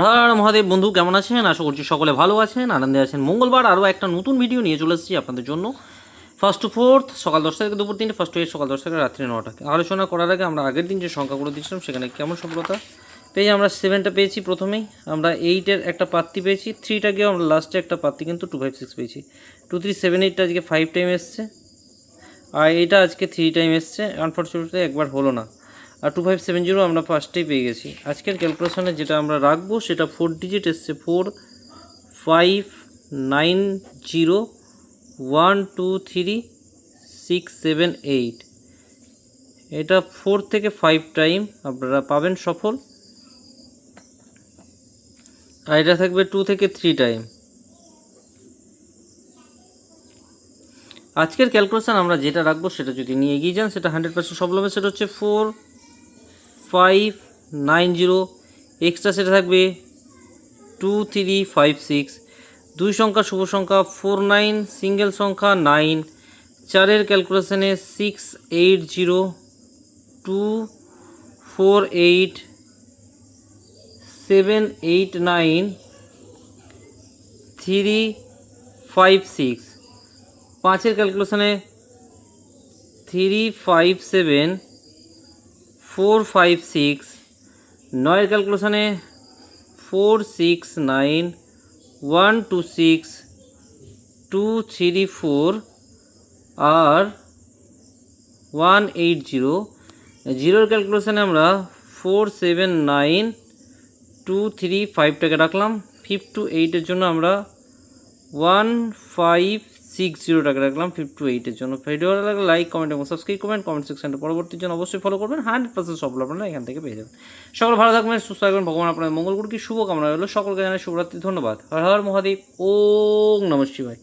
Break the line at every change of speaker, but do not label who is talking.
হর মহাদেব বন্ধু, কেমন আছেন? আশা করছি সকলে ভালো আছেন, আনন্দে আছেন। মঙ্গলবার আরও একটা নতুন ভিডিও নিয়ে চলে এসেছি আপনাদের জন্য। ফার্স্ট টু ফোর্থ সকাল 10টা থেকে দুপুর 3টে, ফার্স্ট টু এইট সকাল 10টা থেকে রাত্রি 9টা। আলোচনা করার আগে আমরা আগের দিন যে সংখ্যা করে দিয়েছিলাম সেখানে কেমন সফলতা পেয়ে আমরা 7টা পেয়েছি। প্রথমেই আমরা 8-এর একটা পাত্তি পেয়েছি, 3টা গিয়েও আমরা লাস্টে একটা পাত্তি কিন্তু 256 পেয়েছি। 2378টা আজকে 5 টাইম এসছে, আর এটা আজকে 3 টাইম এসছে। আনফর্চুনেটলি একবার হলো না। আর 2570 আমরা ফার্স্টেই পেয়ে গেছি। আজকের ক্যালকুলেশনে যেটা আমরা রাখবো সেটা 4 ডিজিট এসছে, 4590 1 2 3 6 7 8। এটা 4 থেকে 5 টাইম আপনারা পাবেন সফল, আর এটা থাকবে 2 থেকে 3 টাইম। আজকের ক্যালকুলেশন আমরা যেটা রাখবো সেটা যদি নিয়ে এগিয়ে যান সেটা 100% সফল হবে। সেটা হচ্ছে 4590, এক্সট্রা সেটা থাকবে 2356। দুই সংখ্যা শুভ সংখ্যা 49, সিঙ্গেল সংখ্যা 9। চারের ক্যালকুলেশনে 680 248 789 356। পাঁচের ক্যালকুলেশনে 357 456। নয়ের ক্যালকুলেশনে 469 126 234 আর 180। জিরোর ক্যালকুলেশনে আমরা 479 235টাকে রাখলাম। 5 to 8-এর জন্য আমরা 1560 টাকা রাখলাম। 5 to 8-এর জন্য ভিডিও ভালো লাগলে লাইক, কমেন্ট এবং সাবস্ক্রাইব করবেন। কমেন্ট সেকশনটা পরবর্তীর জন্য অবশ্যই ফলো করবেন। 100% সফল আপনারা এখান থেকে পেয়ে যাবেন। সকল ভালো থাকবেন, সুস্থ থাকবেন, ভগবান আপনাদের মঙ্গল করুক। শুভকামনা রইল সকলকে জানাই শুভরাত্রি। ধন্যবাদ। হর হর মহাদেব। ওম নমঃ শিবায়।